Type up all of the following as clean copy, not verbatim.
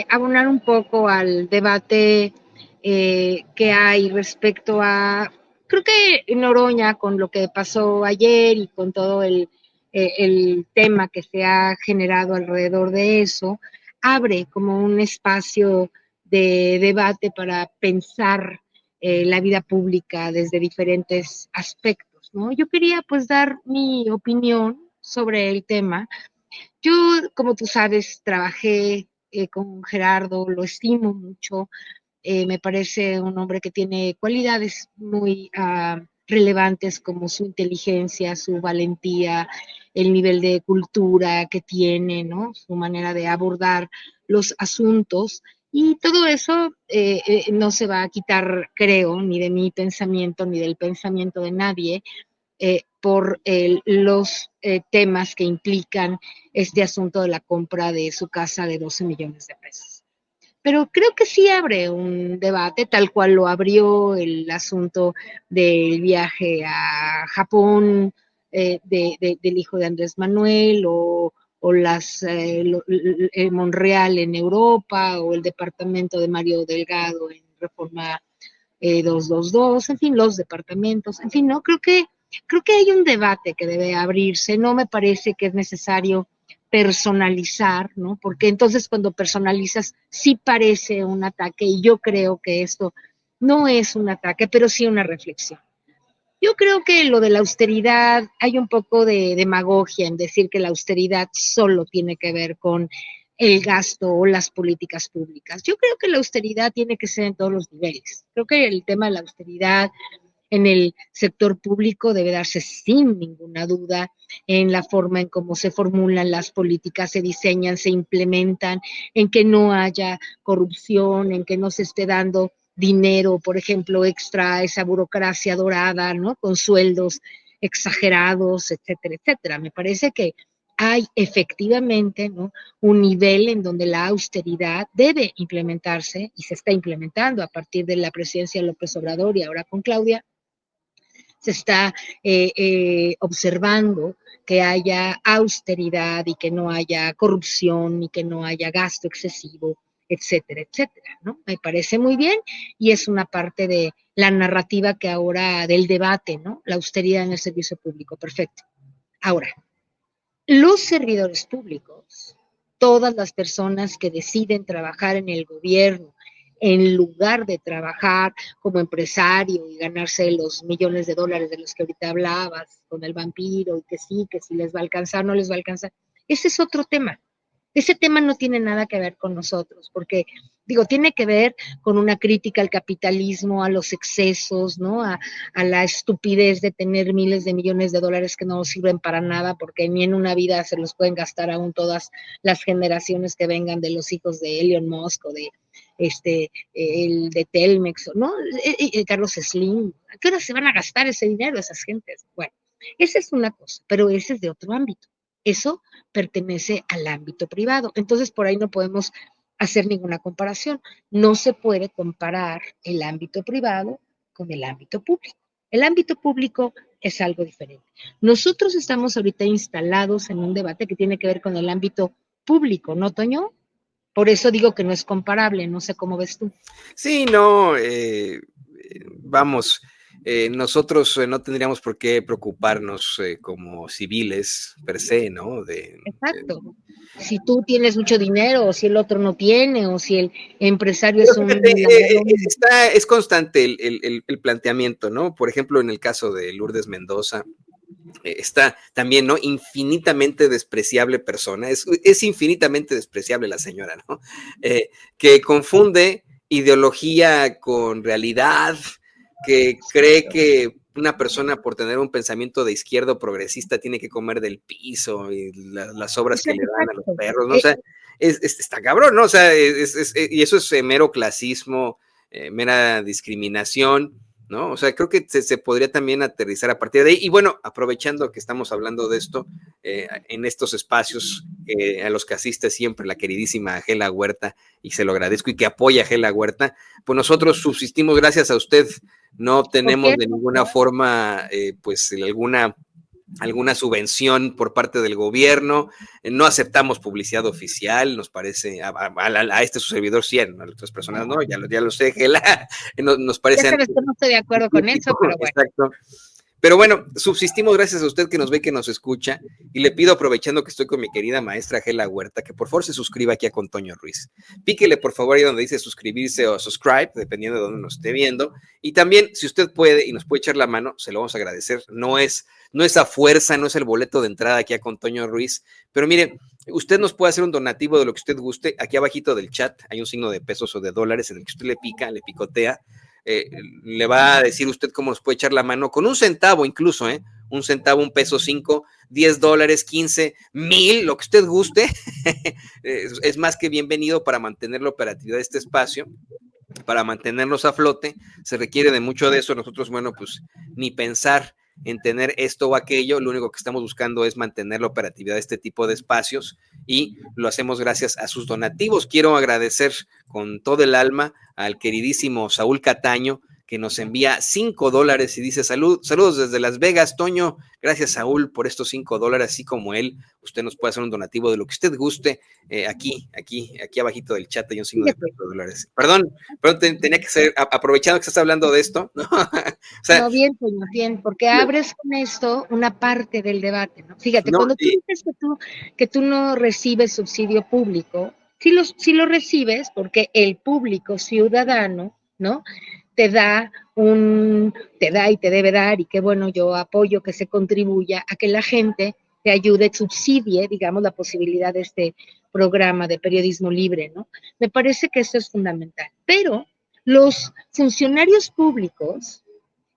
abonar un poco al debate que hay respecto a, creo que Noroña, con lo que pasó ayer y con todo el tema que se ha generado alrededor de eso, abre como un espacio de debate para pensar la vida pública desde diferentes aspectos, ¿no? Yo quería pues dar mi opinión sobre el tema. Yo, como tú sabes, trabajé con Gerardo, lo estimo mucho, me parece un hombre que tiene cualidades muy relevantes como su inteligencia, su valentía, el nivel de cultura que tiene, ¿no? Su manera de abordar los asuntos. Y todo eso no se va a quitar, creo, ni de mi pensamiento, ni del pensamiento de nadie, por los temas que implican este asunto de la compra de su casa de 12 millones de pesos. Pero creo que sí abre un debate, tal cual lo abrió el asunto del viaje a Japón del hijo de Andrés Manuel o Monreal en Europa o el departamento de Mario Delgado en Reforma 222, en fin, los departamentos, en fin, no, creo que hay un debate que debe abrirse, no me parece que es necesario personalizar, ¿no? Porque entonces cuando personalizas sí parece un ataque y yo creo que esto no es un ataque, pero sí una reflexión. Yo creo que lo de la austeridad, hay un poco de demagogia en decir que la austeridad solo tiene que ver con el gasto o las políticas públicas. Yo creo que la austeridad tiene que ser en todos los niveles. Creo que el tema de la austeridad en el sector público debe darse sin ninguna duda en la forma en cómo se formulan las políticas, se diseñan, se implementan, en que no haya corrupción, en que no se esté dando dinero, por ejemplo, extra a esa burocracia dorada, ¿no? Con sueldos exagerados, etcétera, etcétera. Me parece que hay efectivamente, ¿no?, un nivel en donde la austeridad debe implementarse y se está implementando a partir de la presidencia de López Obrador y ahora con Claudia, se está observando que haya austeridad y que no haya corrupción y que no haya gasto excesivo, etcétera, etcétera, ¿no? Me parece muy bien y es una parte de la narrativa que ahora del debate, ¿no? La austeridad en el servicio público, perfecto. Ahora, los servidores públicos, todas las personas que deciden trabajar en el gobierno, en lugar de trabajar como empresario y ganarse los millones de dólares de los que ahorita hablabas con el vampiro y que si les va a alcanzar, no les va a alcanzar. Ese es otro tema. Ese tema no tiene nada que ver con nosotros, porque, digo, tiene que ver con una crítica al capitalismo, a los excesos, ¿no? A la estupidez de tener miles de millones de dólares que no sirven para nada, porque ni en una vida se los pueden gastar aún todas las generaciones que vengan de los hijos de Elon Musk o de el de Telmex, ¿no? Carlos Slim, ¿a qué hora se van a gastar ese dinero esas gentes? Bueno, esa es una cosa, pero ese es de otro ámbito. Eso pertenece al ámbito privado. Entonces, por ahí no podemos hacer ninguna comparación. No se puede comparar el ámbito privado con el ámbito público. El ámbito público es algo diferente. Nosotros estamos ahorita instalados en un debate que tiene que ver con el ámbito público, ¿no, Toño? Por eso digo que no es comparable, no sé cómo ves tú. Sí, no, vamos, nosotros no tendríamos por qué preocuparnos como civiles per se, ¿no? Exacto. Si tú tienes mucho dinero, o si el otro no tiene, o si el empresario Pero es un fíjate, ladrón. es constante el planteamiento, ¿no? Por ejemplo, en el caso de Lourdes Mendoza, está también, ¿no? Infinitamente despreciable persona, es infinitamente despreciable la señora, ¿no? Que confunde ideología con realidad, que cree que una persona por tener un pensamiento de izquierdo progresista tiene que comer del piso y las obras que le dan a los Exacto. perros, ¿no? O sea, está cabrón, ¿no? O sea, y eso es mero clasismo, mera discriminación, ¿no? O sea, creo que se podría también aterrizar a partir de ahí. Y bueno, aprovechando que estamos hablando de esto, en estos espacios a los que asiste siempre la queridísima Gela Huerta, y se lo agradezco, y que apoya a Gela Huerta, pues nosotros subsistimos gracias a usted, no ¿Por tenemos qué? de ninguna forma, pues, alguna alguna subvención por parte del gobierno, no aceptamos publicidad oficial, nos parece, a este su servidor sí, a otras personas no, ya lo sé, Gela, nos Ya parece sabes que no estoy de acuerdo con eso, pero bueno. exacto. Pero bueno, subsistimos gracias a usted que nos ve, que nos escucha, y le pido, aprovechando que estoy con mi querida maestra Gela Huerta, que por favor se suscriba aquí a Con Toño Ruiz. Píquele por favor ahí donde dice suscribirse o subscribe, dependiendo de dónde nos esté viendo. Y también, si usted puede y nos puede echar la mano, se lo vamos a agradecer. No es a fuerza, no es el boleto de entrada aquí a Con Toño Ruiz, pero mire, usted nos puede hacer un donativo de lo que usted guste. Aquí abajito del chat hay un signo de pesos o de dólares en el que usted le pica, le picotea. Le va a decir usted cómo nos puede echar la mano con un centavo incluso, un centavo, un peso, 5, 10 dólares, 15, 1000, lo que usted guste, es más que bienvenido para mantener la operatividad de este espacio, para mantenernos a flote. Se requiere de mucho de eso. Nosotros, bueno, pues ni pensar en tener esto o aquello, lo único que estamos buscando es mantener la operatividad de este tipo de espacios y lo hacemos gracias a sus donativos. Quiero agradecer con todo el alma al queridísimo Saúl Cataño, que nos envía $5 y dice saludos desde Las Vegas, Toño. Gracias, Saúl, por estos $5, así como él. Usted nos puede hacer un donativo de lo que usted guste. Aquí abajito del chat hay un signo de $4. Perdón, tenía que ser, aprovechando que estás hablando de esto, ¿no? O sea, no, bien, Toño, bien, porque abres con esto una parte del debate, ¿no? Fíjate, cuando tú dices que tú no recibes subsidio público, sí lo recibes porque el público ciudadano, ¿no? Te da y te debe dar, y qué bueno, yo apoyo que se contribuya a que la gente te ayude, subsidie, digamos, la posibilidad de este programa de periodismo libre, ¿no? Me parece que eso es fundamental. Pero los funcionarios públicos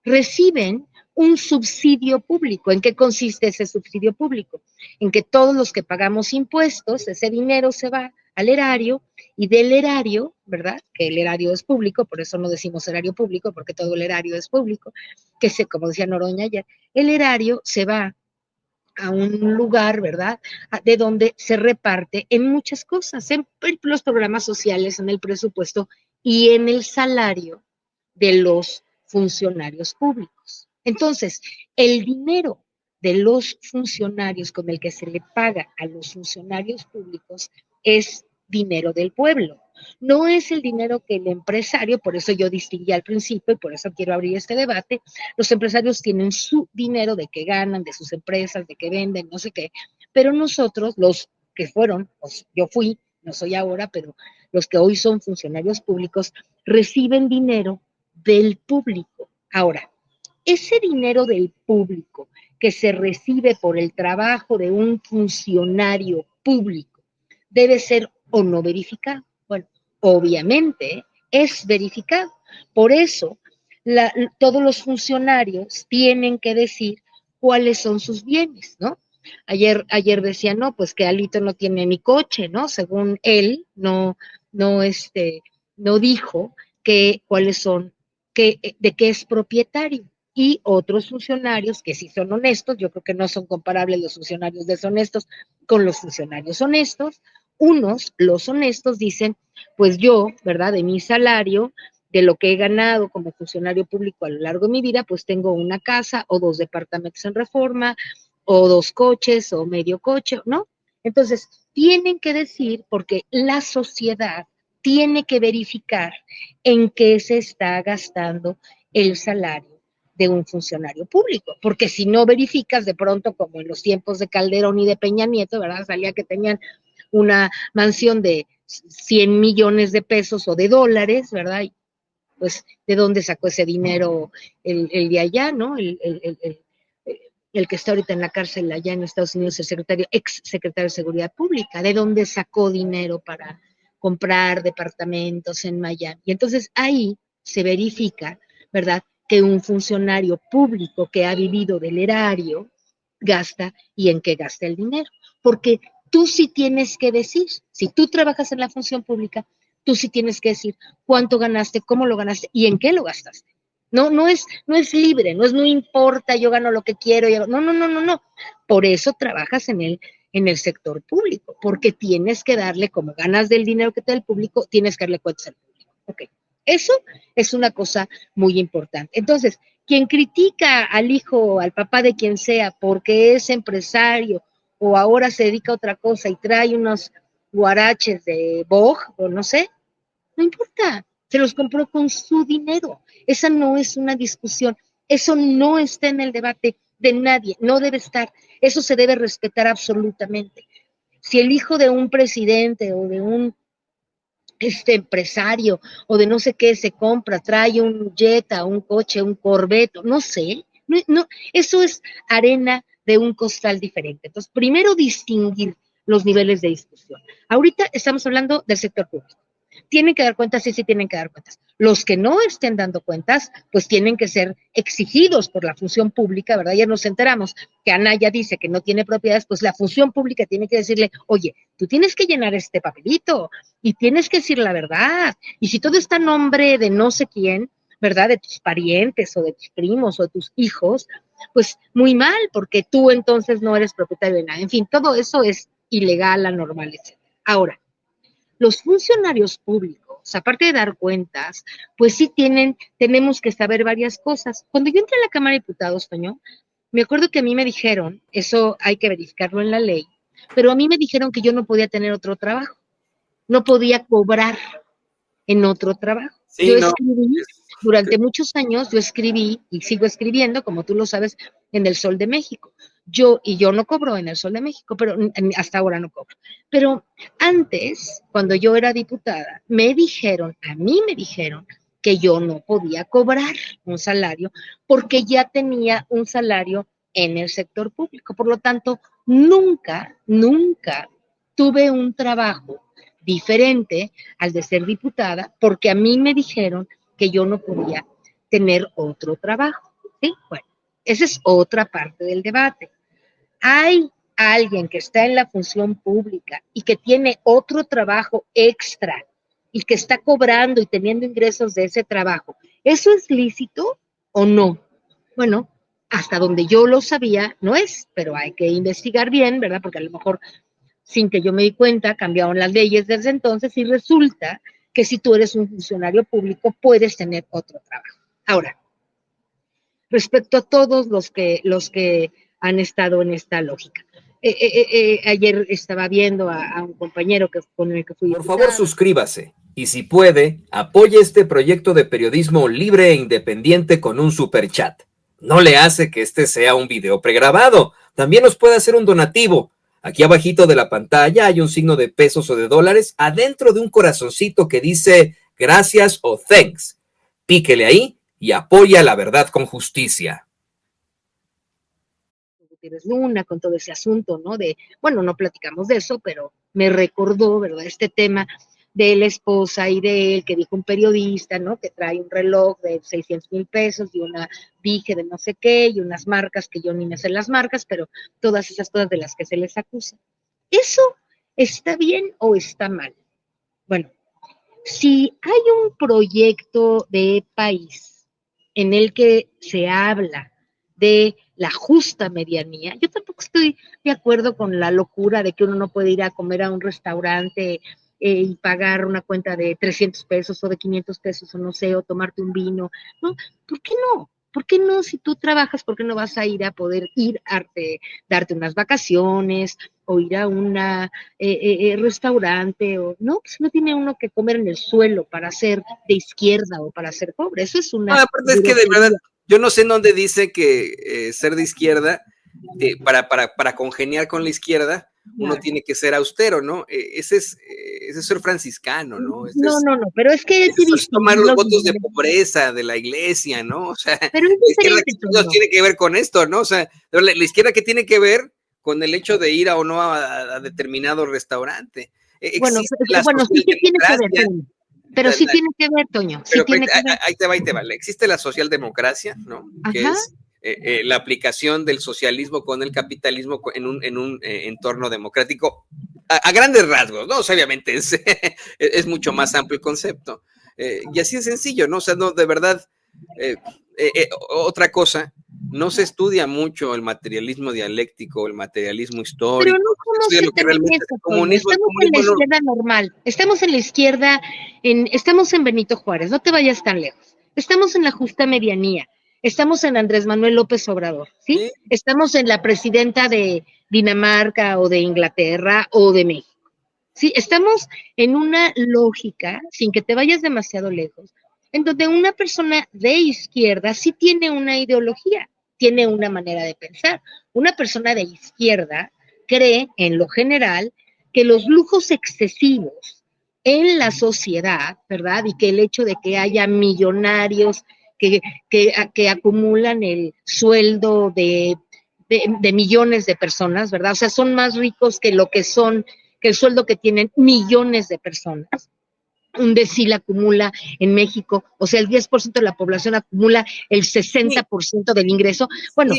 reciben un subsidio público. ¿En qué consiste ese subsidio público? En que todos los que pagamos impuestos, ese dinero se va al erario, y del erario, ¿verdad? Que el erario es público, por eso no decimos erario público, porque todo el erario es público, que se, como decía Noroña ayer, el erario se va a un lugar, ¿verdad? De donde se reparte en muchas cosas, en los programas sociales, en el presupuesto y en el salario de los funcionarios públicos. Entonces, el dinero de los funcionarios con el que se le paga a los funcionarios públicos es dinero del pueblo. No es el dinero que el empresario, por eso yo distinguí al principio y por eso quiero abrir este debate, los empresarios tienen su dinero de que ganan, de sus empresas, de que venden, no sé qué, pero nosotros, los que fueron, pues yo fui, no soy ahora, pero los que hoy son funcionarios públicos, reciben dinero del público. Ahora, ese dinero del público que se recibe por el trabajo de un funcionario público debe ser o no verificado. Bueno, obviamente es verificado. Por eso, todos los funcionarios tienen que decir cuáles son sus bienes, ¿no? Ayer decía, no, pues que Alito no tiene ni coche, ¿no? Según él, no dijo cuáles son, de qué es propietario. Y otros funcionarios que sí son honestos, yo creo que no son comparables los funcionarios deshonestos con los funcionarios honestos. Unos, los honestos, dicen, pues yo, ¿verdad? De mi salario, de lo que he ganado como funcionario público a lo largo de mi vida, pues tengo una casa o 2 departamentos en Reforma, o 2 coches o medio coche, ¿no? Entonces, tienen que decir, porque la sociedad tiene que verificar en qué se está gastando el salario de un funcionario público, porque si no verificas, de pronto, como en los tiempos de Calderón y de Peña Nieto, ¿verdad? Salía que tenían una mansión de 100 millones de pesos o de dólares, ¿verdad? Y pues, ¿de dónde sacó ese dinero el de allá, ¿no? El que está ahorita en la cárcel allá en Estados Unidos, el ex secretario de Seguridad Pública, ¿de dónde sacó dinero para comprar departamentos en Miami? Y entonces ahí se verifica, ¿verdad?, que un funcionario público que ha vivido del erario gasta y en qué gasta el dinero. Porque tú sí tienes que decir, si tú trabajas en la función pública, tú sí tienes que decir cuánto ganaste, cómo lo ganaste y en qué lo gastaste. No es libre, no importa, yo gano lo que quiero, no. Por eso trabajas en el sector público, porque tienes que darle, como ganas del dinero que te da el público, tienes que darle cuentas al público. Ok, eso es una cosa muy importante. Entonces, Quien critica al hijo, al papá de quien sea, porque es empresario o ahora se dedica a otra cosa y trae unos guaraches de Bog o no sé, no importa, se los compró con su dinero. Esa no es una discusión, eso no está en el debate de nadie, no debe estar, eso se debe respetar absolutamente. Si el hijo de un presidente o de un empresario o de no sé qué se compra, trae un Jetta, un coche, un Corvette, no sé, no, eso es arena de un costal diferente. Entonces, primero distinguir los niveles de discusión. Ahorita estamos hablando del sector público. Tienen que dar cuentas, sí, sí tienen que dar cuentas. Los que no estén dando cuentas, pues tienen que ser exigidos por la función pública, ¿verdad? Ya nos enteramos que Anaya dice que no tiene propiedades, pues la función pública tiene que decirle, oye, tú tienes que llenar este papelito y tienes que decir la verdad. Y si todo está a nombre de no sé quién, ¿verdad? De tus parientes o de tus primos o de tus hijos, pues muy mal, porque tú entonces no eres propietario de nada. En fin, todo eso es ilegal, anormal, etc. Ahora, los funcionarios públicos, aparte de dar cuentas, pues sí tenemos que saber varias cosas. Cuando yo entré a la Cámara de Diputados, Toño, me acuerdo que a mí me dijeron, eso hay que verificarlo en la ley, pero a mí me dijeron que yo no podía tener otro trabajo, no podía cobrar en otro trabajo. Sí, Yo no. escribí, durante muchos años, yo escribí y sigo escribiendo, como tú lo sabes, en el Sol de México. Yo no cobro en el Sol de México, pero hasta ahora no cobro. Pero antes, cuando yo era diputada, a mí me dijeron que yo no podía cobrar un salario porque ya tenía un salario en el sector público. Por lo tanto, nunca tuve un trabajo diferente al de ser diputada, porque a mí me dijeron que yo no podía tener otro trabajo. ¿Sí? Bueno, esa es otra parte del debate. Hay alguien que está en la función pública y que tiene otro trabajo extra y que está cobrando y teniendo ingresos de ese trabajo. ¿Eso es lícito o no? Bueno, hasta donde yo lo sabía, no es, pero hay que investigar bien, ¿verdad? Porque a lo mejor sin que yo me di cuenta, cambiaron las leyes desde entonces y resulta que si tú eres un funcionario público puedes tener otro trabajo. Ahora, respecto a todos los que han estado en esta lógica. Ayer estaba viendo a un compañero con el que fui Por favor, diputado. suscríbase y si puede, apoye este proyecto de periodismo libre e independiente con un superchat. No le hace que este sea un video pregrabado. También nos puede hacer un donativo. Aquí abajito de la pantalla hay un signo de pesos o de dólares adentro de un corazoncito que dice gracias o thanks. Píquele ahí y apoya la verdad con justicia. Gutiérrez Luna, con todo ese asunto, ¿no? Bueno, no platicamos de eso, pero me recordó, ¿verdad? Este tema de la esposa y de él, que dijo un periodista, ¿no? Que trae un reloj de 600,000 pesos y una dije de no sé qué y unas marcas que yo ni me sé las marcas, pero todas esas cosas de las que se les acusa. ¿Eso está bien o está mal? Bueno, si hay un proyecto de país en el que se habla de la justa medianía, yo tampoco estoy de acuerdo con la locura de que uno no puede ir a comer a un restaurante y pagar una cuenta de 300 pesos o de 500 pesos o no sé, o tomarte un vino, ¿no? ¿Por qué no? ¿Por qué no? Si tú trabajas, ¿por qué no vas a ir a poder darte unas vacaciones o ir a un restaurante? O no, pues no tiene uno que comer en el suelo para ser de izquierda o para ser pobre. Eso es No, una aparte es que de verdad, grosería. yo no sé en dónde dice que ser de izquierda, para congeniar con la izquierda, uno Claro. tiene que ser austero, ¿no? Ese es ser franciscano, ¿no? No, pero es que hay que Es tomar distinguir los los votos de niveles. pobreza de la iglesia, ¿no? O sea, Pero es la izquierda diferente, que chingados Toño. tiene que ver con esto, ¿no? O sea, la izquierda que tiene que ver con el hecho de ir o no a determinado restaurante. Bueno, Existe la bueno, sí, sí tiene que ver, socialdemocracia, Toño. Pero sí tiene que ver, Toño, sí pero tiene que ver. ahí te va. Existe la socialdemocracia, ¿no? Que Ajá. es la aplicación del socialismo con el capitalismo en un entorno democrático a grandes rasgos, ¿no? O sea, obviamente es mucho más amplio el concepto. Y así es sencillo, ¿no? O sea, no, de verdad, otra cosa, no se estudia mucho el materialismo dialéctico, el materialismo Pero histórico, no no se somos estudia lo que realmente es eso, el Toño. comunismo. El Estamos en la comunismo no, izquierda normal. Estamos en la izquierda, estamos en Benito Juárez. No te vayas tan lejos. Estamos en la justa medianía. estamos en Andrés Manuel López Obrador, ¿sí? Sí. Estamos en la presidenta de Dinamarca o de Inglaterra o de México. Sí, estamos en una lógica, sin que te vayas demasiado lejos, en donde una persona de izquierda sí tiene una ideología, tiene una manera de pensar. Una persona de izquierda cree, en lo general, que los lujos excesivos en la sociedad, ¿verdad? Y que el hecho de que haya millonarios que acumulan el sueldo de millones de personas, ¿verdad? O sea, son más ricos que lo que el sueldo que tienen millones de personas. Un decil acumula en México, o sea, el 10% de la población acumula el 60% del ingreso. Bueno,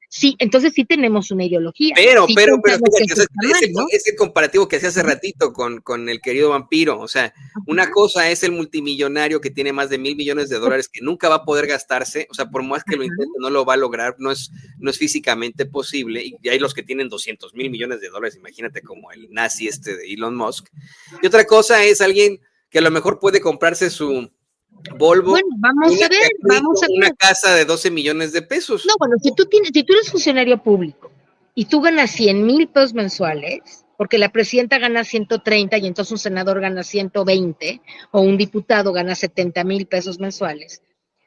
Sí. entonces sí tenemos una ideología. Pero Sí fíjate, que eso está mal, ¿no? ese comparativo que hacía hace ratito con el querido vampiro, o sea, una cosa es el multimillonario que tiene más de $1,000 millones que nunca va a poder gastarse, o sea, por más que lo intente, no lo va a lograr, no es físicamente posible, y hay los que tienen $200,000 millones, imagínate como el nazi de Elon Musk. Y otra cosa es alguien que a lo mejor puede comprarse su Volvo, bueno, vamos a ver. una casa de 12 millones de pesos. No, bueno, si tú eres funcionario público y tú ganas 100,000 pesos mensuales, porque la presidenta gana 130 y entonces un senador gana 120 o un diputado gana 70,000 pesos mensuales.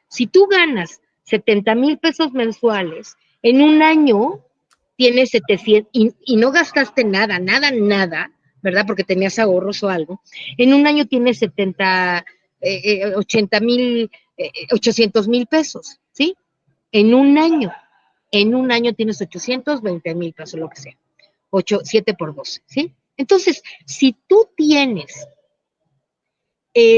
Si tú ganas 70,000 pesos mensuales, en un año tienes 700 y no gastaste nada, ¿verdad? Porque tenías ahorros o algo. En un año tienes 800,000 pesos, ¿sí? En un año tienes 820,000 pesos, lo que sea. 7 por 12, ¿sí? Entonces, si tú tienes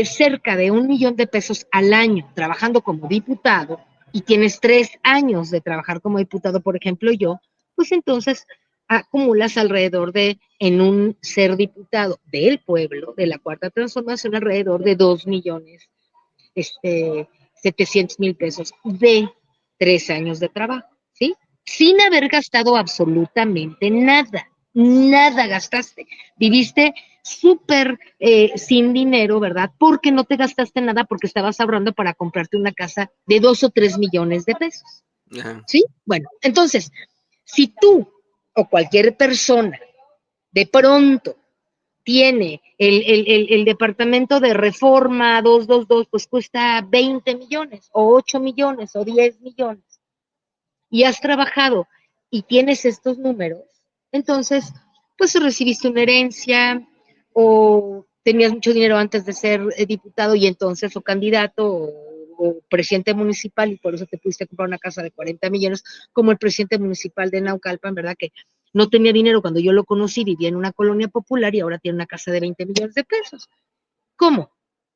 cerca de 1,000,000 de pesos al año trabajando como diputado y tienes 3 años de trabajar como diputado, por ejemplo yo, pues entonces acumulas alrededor de, en un ser diputado del pueblo, de la Cuarta Transformación, alrededor de 2,700,000 pesos de 3 años de trabajo, ¿sí? Sin haber gastado absolutamente nada, nada gastaste. Viviste súper sin dinero, ¿verdad? Porque no te gastaste nada, porque estabas ahorrando para comprarte una casa de 2 o 3 millones de pesos. Ajá. ¿Sí? Bueno, entonces, si tú o cualquier persona de pronto tiene el departamento de reforma 222, pues cuesta 20 millones, o 8 millones, o 10 millones, y has trabajado y tienes estos números, entonces, pues recibiste una herencia, o tenías mucho dinero antes de ser diputado y entonces, o candidato, o presidente municipal, y por eso te pudiste comprar una casa de 40 millones, como el presidente municipal de Naucalpan, ¿verdad? Que no tenía dinero cuando yo lo conocí, vivía en una colonia popular y ahora tiene una casa de 20 millones de pesos. ¿Cómo?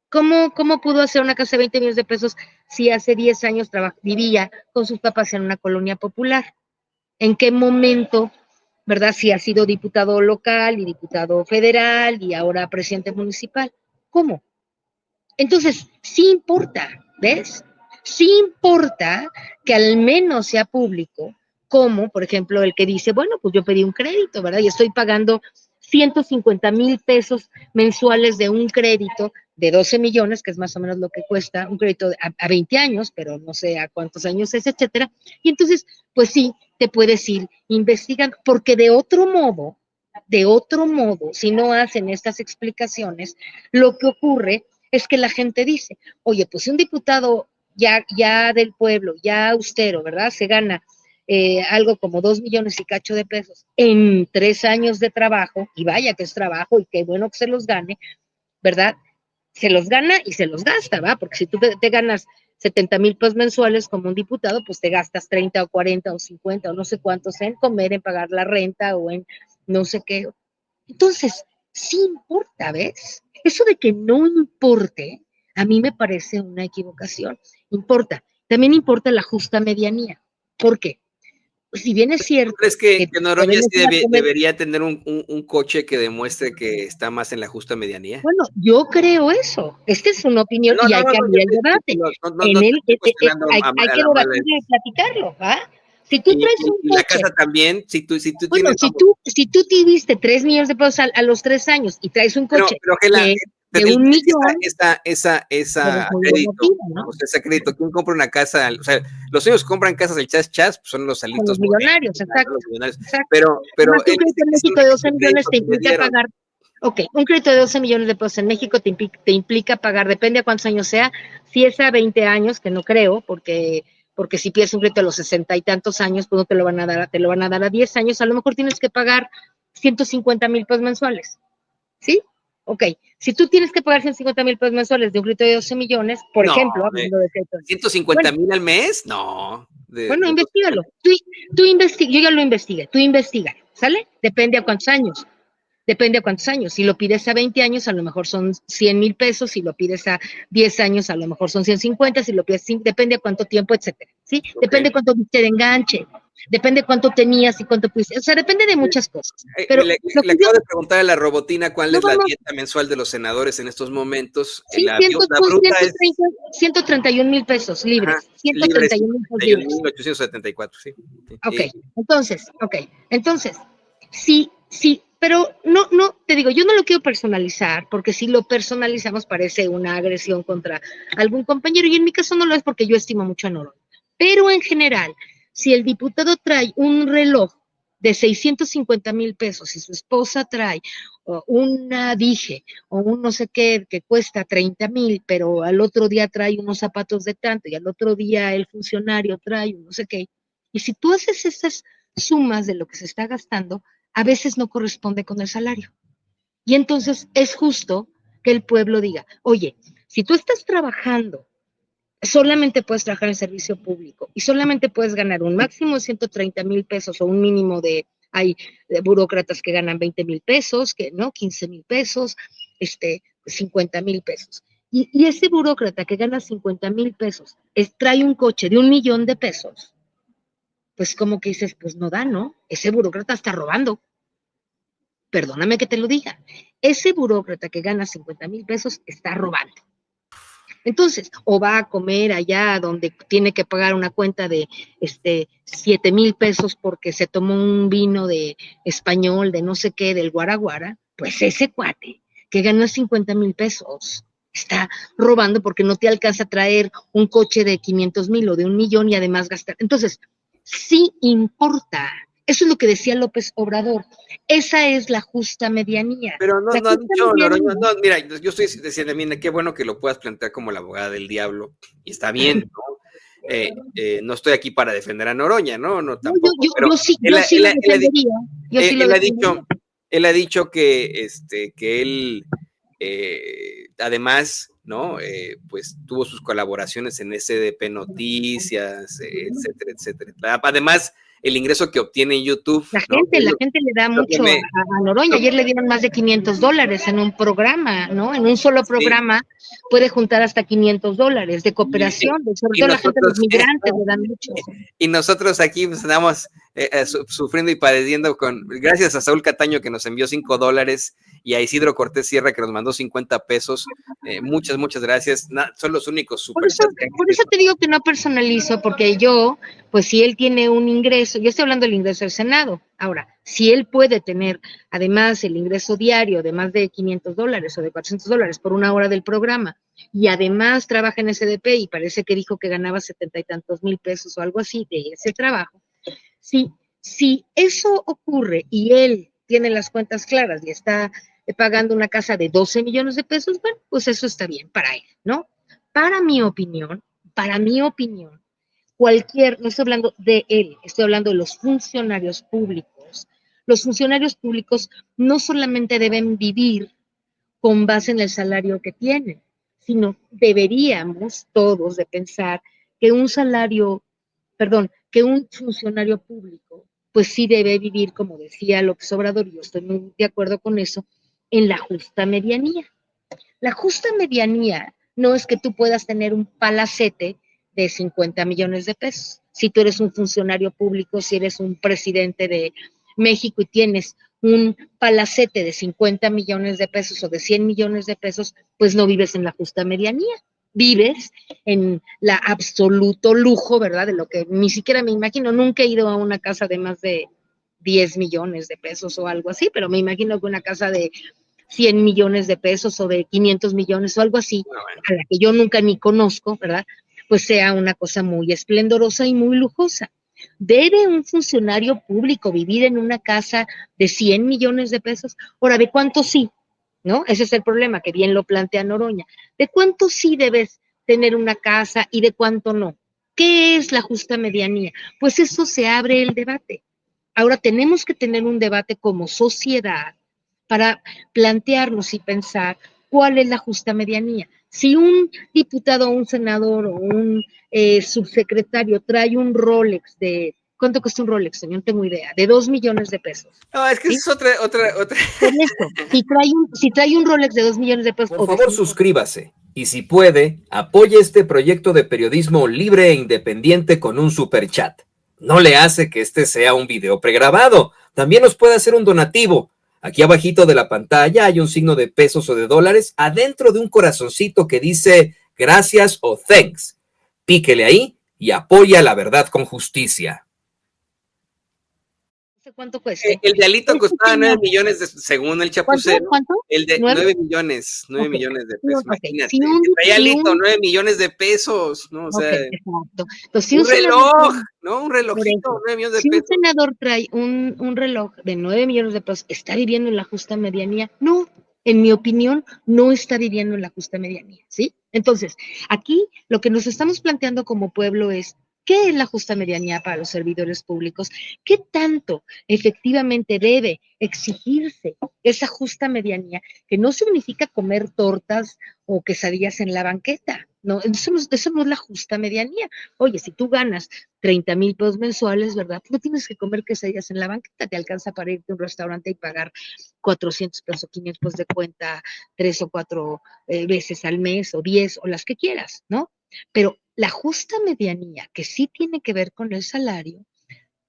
¿Cómo pudo hacer una casa de 20 millones de pesos si hace 10 años vivía con sus papás en una colonia popular? ¿En qué momento, verdad, si ha sido diputado local y diputado federal y ahora presidente municipal? ¿Cómo? Entonces, sí importa, ¿ves? Sí importa que al menos sea público, como, por ejemplo, el que dice, bueno, pues yo pedí un crédito, ¿verdad? Y estoy pagando 150,000 pesos mensuales de un crédito de 12 millones, que es más o menos lo que cuesta un crédito a 20 años, pero no sé a cuántos años es, etcétera. Y entonces, pues sí, te puedes ir investigando, porque de otro modo, si no hacen estas explicaciones, lo que ocurre es que la gente dice, oye, pues si un diputado ya del pueblo, ya austero, ¿verdad? Se gana algo como 2 millones y cacho de pesos en 3 años de trabajo, y vaya que es trabajo y qué bueno que se los gane, ¿verdad? Se los gana y se los gasta, ¿va? Porque si tú te ganas 70,000 pesos mensuales como un diputado, pues te gastas 30 o 40 o 50 o no sé cuántos en comer, en pagar la renta o en no sé qué. Entonces, sí importa, ¿ves? Eso de que no importe, a mí me parece una equivocación. Importa. También importa la justa medianía. ¿Por qué? Pues si bien es cierto ¿Crees que que Noroña sí debería tener un coche que demuestre que está más en la justa medianía? bueno, yo creo eso. Esta es una opinión y hay que abrir el debate. No te estoy cuestionando Hay a que la mala. debatirlo y platicarlo, ¿va? Si tú traes un Y la coche, casa también, si tú bueno, tienes, si tú te diste 3 millones de pesos a los 3 años y traes un coche pero Gela, que de 1 millón. Esa, crédito, ¿no? O sea, ese crédito, ¿quién compra una casa? O sea, los niños que compran casas del chas, pues son los alitos. Los millonarios, exacto. Los millonarios. Pero un crédito en México de 12 millones te implica pagar. Ok, un crédito de 12 millones de pesos en México te implica pagar, depende a cuántos años sea, si es a 20 años, que no creo, porque si pides un crédito a los 60 y tantos años, pues no te lo van a dar, te lo van a dar a 10 años, a lo mejor tienes que pagar 150,000 pesos mensuales, ¿sí? Ok, si tú tienes que pagar 150,000 pesos mensuales de un crédito de 12 millones, por ejemplo, hablando de crédito. ¿150,000 al mes? No. Bueno, investígalo. Tú investiga, yo ya lo investigué, tú investiga, ¿sale? Depende a cuántos años. Si lo pides a 20 años, a lo mejor son 100,000 pesos. Si lo pides a 10 años, a lo mejor son 150. Si lo pides, depende a cuánto tiempo, etcétera. ¿Sí? Okay. Depende cuánto te enganche. Depende cuánto tenías y cuánto pudiste. O sea, depende de muchas cosas. Pero le acabo de preguntar a la robotina cuál es la dieta mensual de los senadores en estos momentos. Sí, la bruta es 131,000 pesos libres. Ajá, 131,874, sí. Ok. Entonces, sí, pero no, te digo, yo no lo quiero personalizar, porque si lo personalizamos parece una agresión contra algún compañero, y en mi caso no lo es porque yo estimo mucho a Noroña. Pero en general, si el diputado trae un reloj de 650,000 pesos y su esposa trae una dije o un no sé qué que cuesta 30,000, pero al otro día trae unos zapatos de tanto y al otro día el funcionario trae un no sé qué, y si tú haces esas sumas de lo que se está gastando, a veces no corresponde con el salario. Y entonces es justo que el pueblo diga, oye, si tú estás trabajando, solamente puedes trabajar en servicio público y solamente puedes ganar un máximo de 130,000 pesos o un mínimo de, hay burócratas que ganan 20,000 pesos, que no, 15,000 pesos, 50,000 pesos. Y ese burócrata que gana 50,000 pesos trae un coche de 1 millón de pesos, pues como que dices, pues no da, ¿no? Ese burócrata está robando. Perdóname que te lo diga. Ese burócrata que gana 50,000 pesos está robando. Entonces, o va a comer allá donde tiene que pagar una cuenta de 7,000 pesos porque se tomó un vino de español, de no sé qué, del Guaraguara, pues ese cuate que gana 50,000 pesos está robando porque no te alcanza a traer un coche de 500,000 o de 1 millón y además gastar. Entonces, sí importa. Eso es lo que decía López Obrador. Esa es la justa medianía. Pero no ha dicho, no, mira, yo estoy diciendo, mira, qué bueno que lo puedas plantear como la abogada del diablo, y está bien, ¿no? No estoy aquí para defender a Noroña, ¿no? No tampoco. Yo sí lo defendería. Él ha dicho que él, además, ¿no? Pues tuvo sus colaboraciones en SDP Noticias, etcétera. Además, el ingreso que obtiene en YouTube. La gente le da mucho a Noroña. Ayer le dieron más de $500 en un programa, ¿no? En un solo programa puede juntar hasta $500 de cooperación, sobre todo la gente de los migrantes le dan mucho. Y nosotros aquí pues, andamos sufriendo y padeciendo gracias a Saúl Cataño que nos envió $5 y a Isidro Cortés Sierra que nos mandó 50 pesos. Muchas gracias. Son los únicos por eso te digo que no personalizo, porque yo, pues si él tiene un ingreso, yo estoy hablando del ingreso del Senado. Ahora, si él puede tener además el ingreso diario de más de $500 o de $400 por 1 hora del programa, y además trabaja en SDP y parece que dijo que ganaba 70 y tantos mil pesos o algo así de ese trabajo, si eso ocurre y él tiene las cuentas claras y está pagando una casa de 12 millones de pesos, bueno, pues eso está bien para él, ¿no? Para mi opinión, no estoy hablando de él, estoy hablando de los funcionarios públicos. Los funcionarios públicos no solamente deben vivir con base en el salario que tienen, sino deberíamos todos de pensar que un funcionario público, pues sí debe vivir, como decía López Obrador, y yo estoy muy de acuerdo con eso, en la justa medianía. La justa medianía no es que tú puedas tener un palacete de 50 millones de pesos. Si tú eres un funcionario público, si eres un presidente de México y tienes un palacete de 50 millones de pesos o de 100 millones de pesos, pues no vives en la justa medianía. Vives en la absoluto lujo, ¿verdad? De lo que ni siquiera me imagino. Nunca he ido a una casa de más de 10 millones de pesos o algo así, pero me imagino que una casa de 100 millones de pesos o de 500 millones o algo así, a la que yo nunca ni conozco, ¿verdad? Pues sea una cosa muy esplendorosa y muy lujosa. ¿Debe un funcionario público vivir en una casa de 100 millones de pesos? Ahora, ¿de cuánto sí? ¿No? Ese es el problema, que bien lo plantea Noroña. ¿De cuánto sí debes tener una casa y de cuánto no? ¿Qué es la justa medianía? Pues eso se abre el debate. Ahora tenemos que tener un debate como sociedad para plantearnos y pensar cuál es la justa medianía. Si un diputado o un senador o un subsecretario trae un Rolex de, ¿cuánto cuesta un Rolex? Señor? No tengo idea, de 2 millones de pesos. No, es que ¿Sí? es otra. Por eso, si trae un Rolex de 2 millones de pesos Por o de favor, 5, suscríbase y si puede, apoye este proyecto de periodismo libre e independiente con un super chat. No le hace que este sea un video pregrabado. También nos puede hacer un donativo. Aquí abajito de la pantalla hay un signo de pesos o de dólares adentro de un corazoncito que dice gracias o thanks. Píquele ahí y apoya la verdad con justicia. no sé cuánto cueste. El de Alito costaba 9 señor, millones, según el chapucero. ¿Cuánto? El de ¿9? 9 millones, 9 Ok. millones de pesos. Ok. Imagínate, el que traía Alito, 9 millones de pesos, ¿no? O Ok, sea, exacto. Entonces, si un un senador reloj, trae, ¿no? Un por relojito, eso, 9 millones de si un pesos. senador trae un reloj de 9 millones de pesos, ¿está viviendo en la justa medianía? No, en mi opinión, no está viviendo en la justa medianía, ¿sí? Entonces, aquí lo que nos estamos planteando como pueblo es, ¿qué es la justa medianía para los servidores públicos? ¿Qué tanto efectivamente debe exigirse esa justa medianía? Que no significa comer tortas o quesadillas en la banqueta, no, eso no es la justa medianía. Oye, si tú ganas 30,000 pesos mensuales, ¿verdad? No tienes que comer quesadillas en la banqueta, te alcanza para irte a un restaurante y pagar 400 pesos o 500 pesos de cuenta 3 o 4 veces al mes o 10 o las que quieras, ¿no? Pero la justa medianía, que sí tiene que ver con el salario,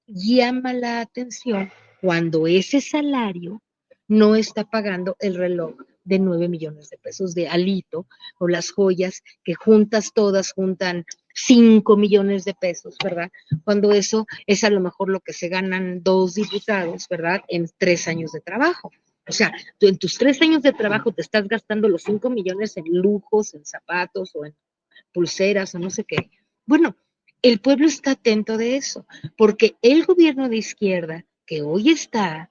llama la atención cuando ese salario no está pagando el reloj de 9 millones de pesos de Alito o las joyas que juntas todas juntan 5 millones de pesos, ¿verdad? Cuando eso es a lo mejor lo que se ganan 2 diputados, ¿verdad? En 3 años de trabajo. O sea, tú en tus 3 años de trabajo te estás gastando los 5 millones en lujos, en zapatos o en pulseras o no sé qué. Bueno, el pueblo está atento de eso, porque el gobierno de izquierda que hoy está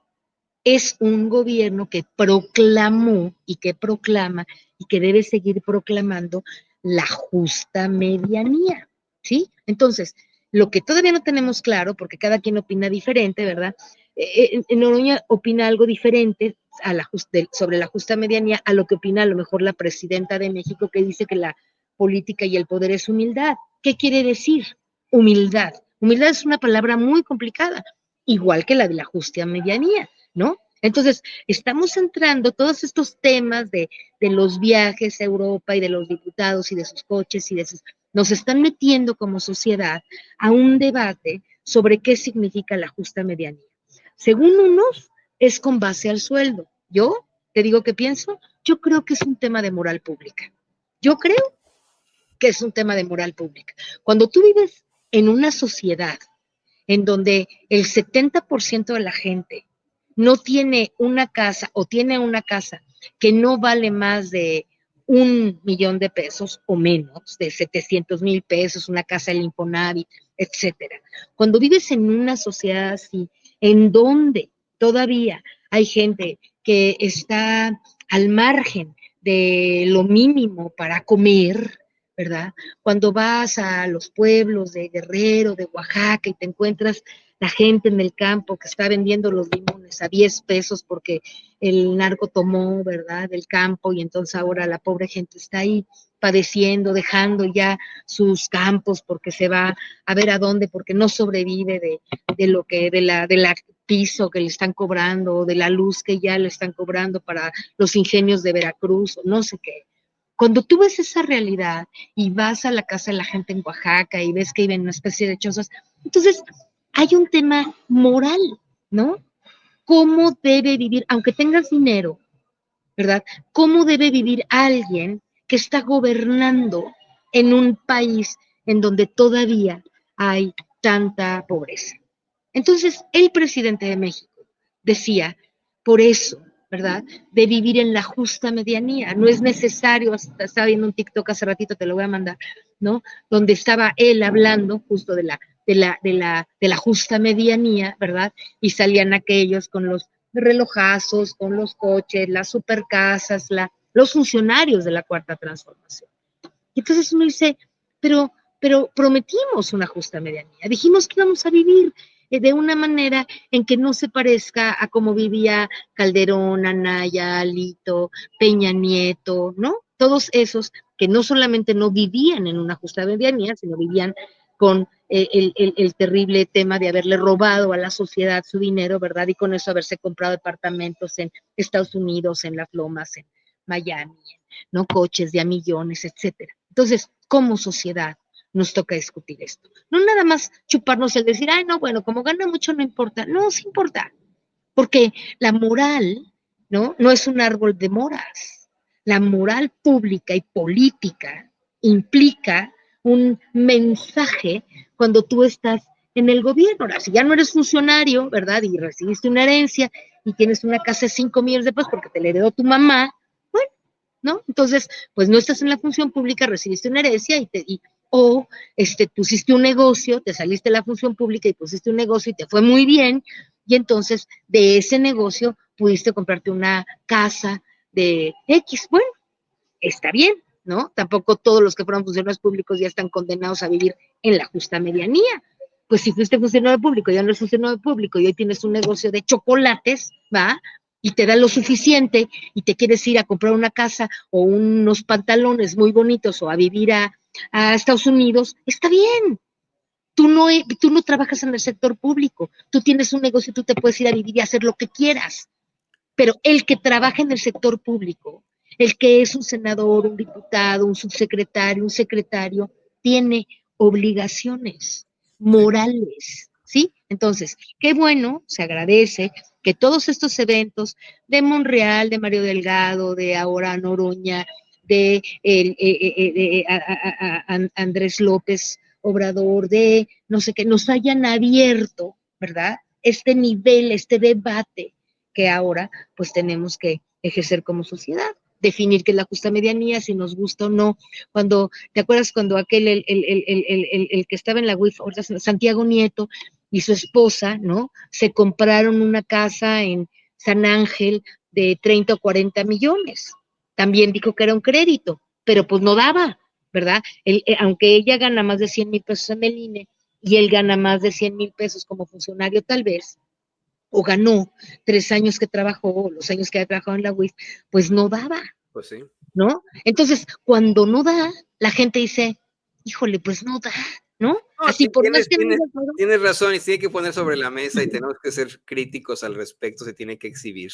es un gobierno que proclamó y que proclama y que debe seguir proclamando la justa medianía, ¿sí? Entonces, lo que todavía no tenemos claro, porque cada quien opina diferente, ¿verdad? Noroña opina algo diferente sobre la justa medianía a lo que opina a lo mejor la presidenta de México, que dice que la política y el poder es humildad. ¿Qué quiere decir? Humildad. Humildad es una palabra muy complicada, igual que la de la justa medianía, ¿no? Entonces, estamos entrando todos estos temas de los viajes a Europa y de los diputados y de sus coches y de sus... Nos están metiendo como sociedad a un debate sobre qué significa la justa medianía. Según unos, es con base al sueldo. Yo, te digo qué pienso, yo creo que es un tema de moral pública. Yo creo que es un tema de moral pública. Cuando tú vives en una sociedad en donde el 70% de la gente no tiene una casa o tiene una casa que no vale más de 1 millón de pesos o menos, de 700,000 pesos, una casa del Infonavit, etcétera. Cuando vives en una sociedad así, en donde todavía hay gente que está al margen de lo mínimo para comer, ¿verdad? Cuando vas a los pueblos de Guerrero, de Oaxaca y te encuentras la gente en el campo que está vendiendo los limones a 10 pesos porque el narco tomó, ¿verdad?, del campo y entonces ahora la pobre gente está ahí padeciendo, dejando ya sus campos porque se va a ver a dónde, porque no sobrevive de lo que, de la piso que le están cobrando o de la luz que ya le están cobrando para los ingenios de Veracruz o no sé qué. Cuando tú ves esa realidad y vas a la casa de la gente en Oaxaca y ves que viven en una especie de chozas, entonces hay un tema moral, ¿no? ¿Cómo debe vivir, aunque tengas dinero, ¿verdad? ¿Cómo debe vivir alguien que está gobernando en un país en donde todavía hay tanta pobreza? Entonces, el presidente de México decía, por eso ¿verdad? De vivir en la justa medianía. No es necesario, estaba viendo un TikTok hace ratito, te lo voy a mandar, ¿no? Donde estaba él hablando justo de la justa medianía, ¿verdad? Y salían aquellos con los relojazos, con los coches, las supercasas, los funcionarios de la Cuarta Transformación. Y entonces uno dice, pero, pero prometimos una justa medianía, dijimos que íbamos a vivir de una manera en que no se parezca a cómo vivía Calderón, Anaya, Alito, Peña Nieto, ¿no? Todos esos que no solamente no vivían en una justa medianía, sino vivían con el terrible tema de haberle robado a la sociedad su dinero, ¿verdad? Y con eso haberse comprado departamentos en Estados Unidos, en Las Lomas, en Miami, ¿no? Coches de a millones, etcétera. Entonces, como sociedad, nos toca discutir esto. No nada más chuparnos el decir, ay, no, bueno, como gana mucho no importa. No, sí importa, porque la moral, ¿no? No es un árbol de moras. La moral pública y política implica un mensaje cuando tú estás en el gobierno. Ahora, si ya no eres funcionario, ¿verdad? Y recibiste una herencia y tienes una casa de 5 millones de pesos porque te la heredó tu mamá, bueno, ¿no? Entonces, pues no estás en la función pública, recibiste una herencia o pusiste un negocio, te saliste de la función pública y pusiste un negocio y te fue muy bien, y entonces de ese negocio pudiste comprarte una casa de X. Bueno, está bien, ¿no? Tampoco todos los que fueron funcionarios públicos ya están condenados a vivir en la justa medianía. Pues si fuiste funcionario público, ya no eres funcionario público y hoy tienes un negocio de chocolates, ¿va? Y te da lo suficiente y te quieres ir a comprar una casa o unos pantalones muy bonitos o a vivir a Estados Unidos, está bien. Tú no trabajas en el sector público, tú tienes un negocio, tú te puedes ir a vivir y hacer lo que quieras, pero el que trabaja en el sector público, el que es un senador, un diputado, un subsecretario, un secretario, tiene obligaciones morales, ¿sí? Entonces, qué bueno, se agradece que todos estos eventos de Monreal, de Mario Delgado, de ahora Noroña, de Andrés López Obrador, de no sé qué, nos hayan abierto, ¿verdad? Este nivel, este debate que ahora pues tenemos que ejercer como sociedad, definir qué es la justa medianía, si nos gusta o no. ¿Te acuerdas cuando el que estaba en la UIF, Santiago Nieto y su esposa, ¿no? Se compraron una casa en San Ángel de 30 o 40 millones. También dijo que era un crédito, pero pues no daba, ¿verdad? Aunque ella gana más de 100,000 pesos en el INE y él gana más de 100,000 pesos como funcionario tal vez, o ganó 3 años que trabajó, los años que había trabajado en la UIF, pues no daba, Pues sí. ¿no? Entonces, cuando no da, la gente dice, híjole, pues no da, ¿no? No, Así por más que no tienes razón y se tiene que poner sobre la mesa y tenemos que ser críticos al respecto, se tiene que exhibir,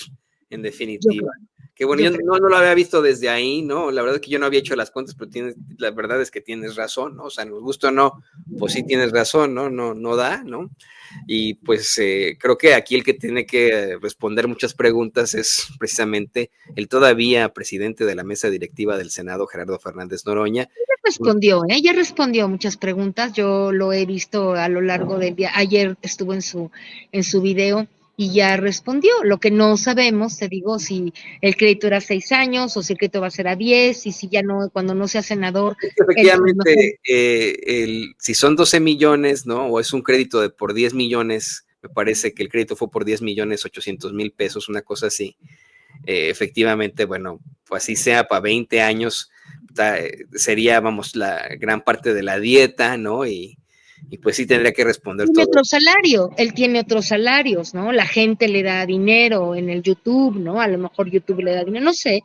en yo definitiva. creo, Que bueno, yo yo creo. no lo había visto desde ahí, ¿no? La verdad es que yo no había hecho las cuentas, pero la verdad es que tienes razón, ¿no? O sea, nos gusta o no, pues sí tienes razón, ¿no? No da, ¿no? Y pues creo que aquí el que tiene que responder muchas preguntas es precisamente el todavía presidente de la mesa directiva del Senado, Gerardo Fernández Noroña. Ya respondió muchas preguntas, yo lo he visto a lo largo del día, ayer estuvo en su video y ya respondió. Lo que no sabemos, te digo, si el crédito era 6 años o si el crédito va a ser a 10 y si ya no, cuando no sea senador. Efectivamente, si son 12 millones, ¿no? O es un crédito por 10 millones, me parece que el crédito fue por 10,800,000 pesos, una cosa así. Efectivamente, bueno, pues así sea para 20 años, sería, vamos, la gran parte de la dieta, ¿no? Y pues sí tendría que responder Tiene todo. otro salario, él tiene otros salarios, ¿no? La gente le da dinero en el YouTube, ¿no? A lo mejor YouTube le da dinero, no sé,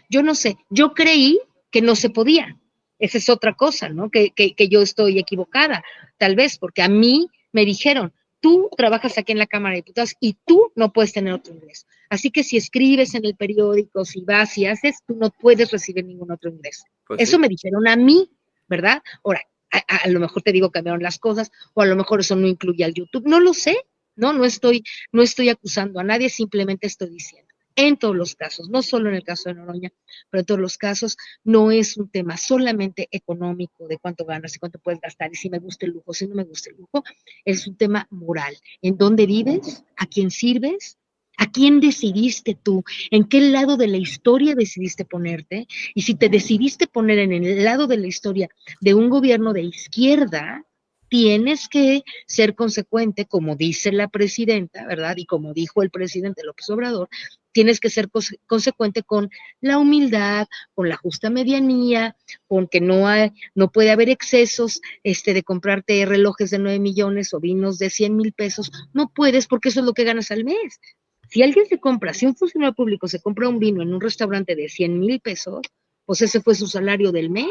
yo no sé. Yo creí que no se podía. Esa es otra cosa, ¿no? Que yo estoy equivocada, tal vez, porque a mí me dijeron, tú trabajas aquí en la Cámara de Diputados y tú no puedes tener otro ingreso. Así que si escribes en el periódico, si vas y haces, tú no puedes recibir ningún otro ingreso. Pues Eso sí. me dijeron a mí, ¿verdad? Ahora, a lo mejor te digo cambiaron las cosas, o a lo mejor eso no incluye al YouTube, no lo sé, no estoy acusando a nadie, simplemente estoy diciendo. En todos los casos, no solo en el caso de Noroña, pero en todos los casos, no es un tema solamente económico de cuánto ganas y cuánto puedes gastar y si me gusta el lujo, si no me gusta el lujo, es un tema moral. ¿En dónde vives? ¿A quién sirves? ¿A quién decidiste tú? ¿En qué lado de la historia decidiste ponerte? Y si te decidiste poner en el lado de la historia de un gobierno de izquierda, tienes que ser consecuente, como dice la presidenta, ¿verdad? Y como dijo el presidente López Obrador, tienes que ser consecuente con la humildad, con la justa medianía, con que no puede haber excesos de comprarte relojes de 9 millones o vinos de 100,000 pesos. No puedes porque eso es lo que ganas al mes. Si un funcionario público se compra un vino en un restaurante de 100,000 pesos, pues ese fue su salario del mes.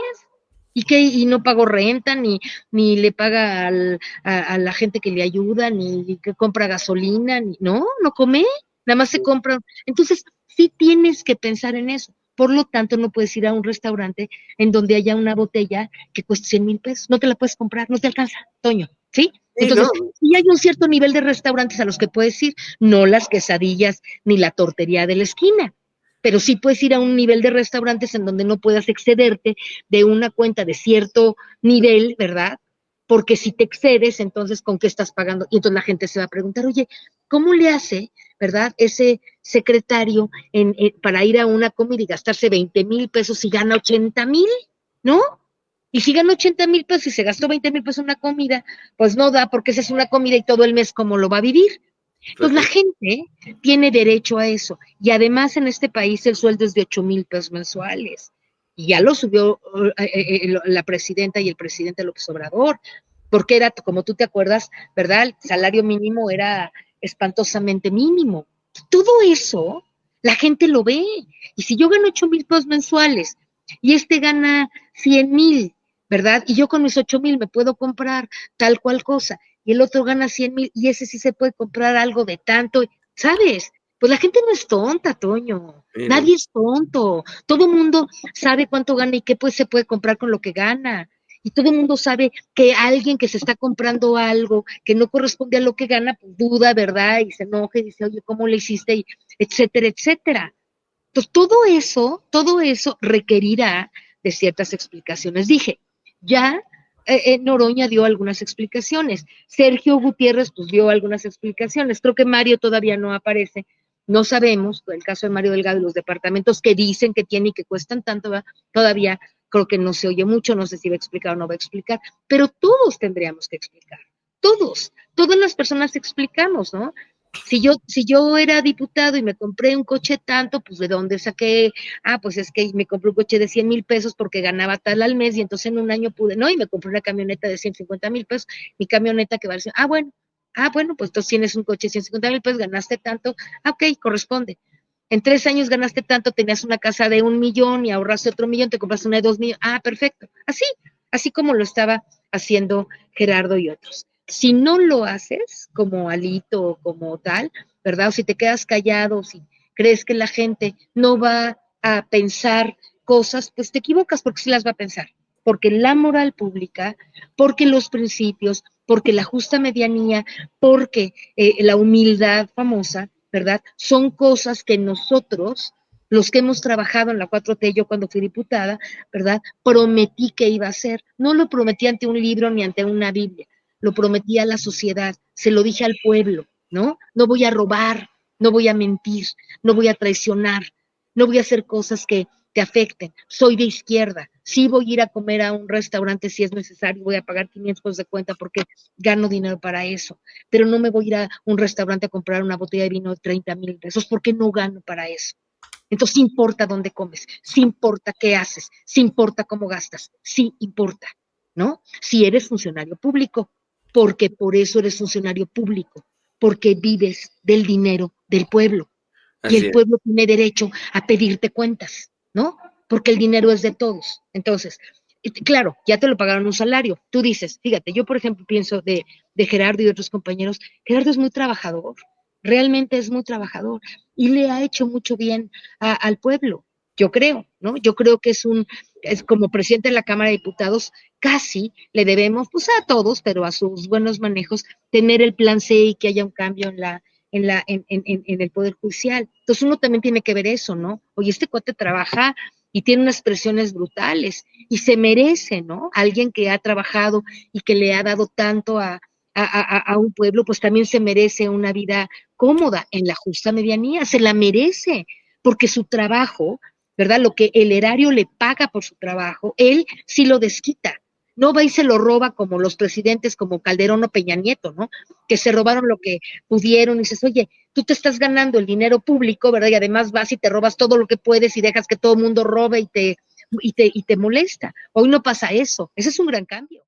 Y no pagó renta, ni le paga a la gente que le ayuda, ni que compra gasolina, no come, nada más se compra. Entonces, sí tienes que pensar en eso. Por lo tanto, no puedes ir a un restaurante en donde haya una botella que cueste 100,000 pesos. No te la puedes comprar, no te alcanza, Toño, ¿sí? Sí, Entonces, no. sí hay un cierto nivel de restaurantes a los que puedes ir, no las quesadillas ni la tortería de la esquina, pero sí puedes ir a un nivel de restaurantes en donde no puedas excederte de una cuenta de cierto nivel, ¿verdad? Porque si te excedes, entonces, ¿con qué estás pagando? Y entonces la gente se va a preguntar, oye, ¿cómo le hace, ¿verdad? Ese secretario para ir a una comida y gastarse 20,000 pesos y gana 80,000, ¿no? Y si gana 80,000 pesos y se gastó 20,000 pesos en una comida, pues no da, porque esa es una comida y todo el mes, ¿cómo lo va a vivir? Pues Entonces la sí. gente tiene derecho a eso. Y además en este país el sueldo es de 8,000 pesos mensuales. Y ya lo subió la presidenta y el presidente López Obrador, porque era, como tú te acuerdas, ¿verdad? El salario mínimo era espantosamente mínimo. Todo eso la gente lo ve. Y si yo gano 8,000 pesos mensuales y gana 100,000, ¿verdad? Y yo con mis 8,000 me puedo comprar tal cual cosa y el otro gana 100,000 y ese sí se puede comprar algo de tanto, ¿sabes? Pues la gente no es tonta, Toño. Sí, no. Nadie es tonto. Todo el mundo sabe cuánto gana y qué pues se puede comprar con lo que gana. Y todo el mundo sabe que alguien que se está comprando algo que no corresponde a lo que gana, pues duda, ¿verdad? Y se enoja y dice, oye, ¿cómo le hiciste? Y etcétera, etcétera. Entonces, todo eso requerirá de ciertas explicaciones. Dije, ya Noroña dio algunas explicaciones, Sergio Gutiérrez pues dio algunas explicaciones, creo que Mario todavía no aparece, no sabemos, el caso de Mario Delgado y los departamentos que dicen que tiene y que cuestan tanto, ¿verdad? Todavía creo que no se oye mucho, no sé si va a explicar o no va a explicar, pero todos tendríamos que explicar, todas las personas explicamos, ¿no? Si yo era diputado y me compré un coche tanto, pues ¿de dónde saqué? Pues es que me compré un coche de 100,000 pesos porque ganaba tal al mes y entonces en un año pude, no, y me compré una camioneta de 150,000 pesos, mi camioneta que vale, bueno, pues entonces tienes un coche de 150,000 pesos, ganaste tanto, ok, corresponde. En 3 años ganaste tanto, tenías una casa de 1 millón y ahorraste otro millón, te compraste una de 2 millones, perfecto. Así como lo estaba haciendo Gerardo y otros. Si no lo haces como Alito o como tal, ¿verdad? O si te quedas callado, si crees que la gente no va a pensar cosas, pues te equivocas porque sí las va a pensar. Porque la moral pública, porque los principios, porque la justa medianía, porque la humildad famosa, ¿verdad? Son cosas que nosotros, los que hemos trabajado en la 4T, yo cuando fui diputada, ¿verdad? Prometí que iba a hacer. No lo prometí ante un libro ni ante una Biblia, lo prometí a la sociedad, se lo dije al pueblo, ¿no? No voy a robar, no voy a mentir, no voy a traicionar, no voy a hacer cosas que te afecten. Soy de izquierda, sí voy a ir a comer a un restaurante si es necesario, voy a pagar 500 pesos de cuenta porque gano dinero para eso, pero no me voy a ir a un restaurante a comprar una botella de vino de 30,000 pesos porque no gano para eso. Entonces, sí importa dónde comes, sí importa qué haces, sí importa cómo gastas, sí importa, ¿no? Si eres funcionario público, porque por eso eres funcionario público, porque vives del dinero del pueblo y Así el es. pueblo tiene derecho a pedirte cuentas, ¿no? Porque el dinero es de todos. Entonces, claro, ya te lo pagaron un salario. Tú dices, fíjate, yo por ejemplo pienso de Gerardo y de otros compañeros, Gerardo es muy trabajador, realmente es muy trabajador y le ha hecho mucho bien al pueblo, yo creo, ¿no? Yo creo que es como presidente de la Cámara de Diputados, casi le debemos, pues a todos, pero a sus buenos manejos, tener el plan C y que haya un cambio en el Poder Judicial. Entonces uno también tiene que ver eso, ¿no? Oye, este cuate trabaja y tiene unas presiones brutales y se merece, ¿no? Alguien que ha trabajado y que le ha dado tanto a un pueblo, pues también se merece una vida cómoda, en la justa medianía, se la merece, porque su trabajo, ¿verdad? Lo que el erario le paga por su trabajo, él sí lo desquita. No va y se lo roba como los presidentes, como Calderón o Peña Nieto, ¿no? Que se robaron lo que pudieron y dices, oye, tú te estás ganando el dinero público, ¿verdad? Y además vas y te robas todo lo que puedes y dejas que todo el mundo robe y te molesta. Hoy no pasa eso. Ese es un gran cambio.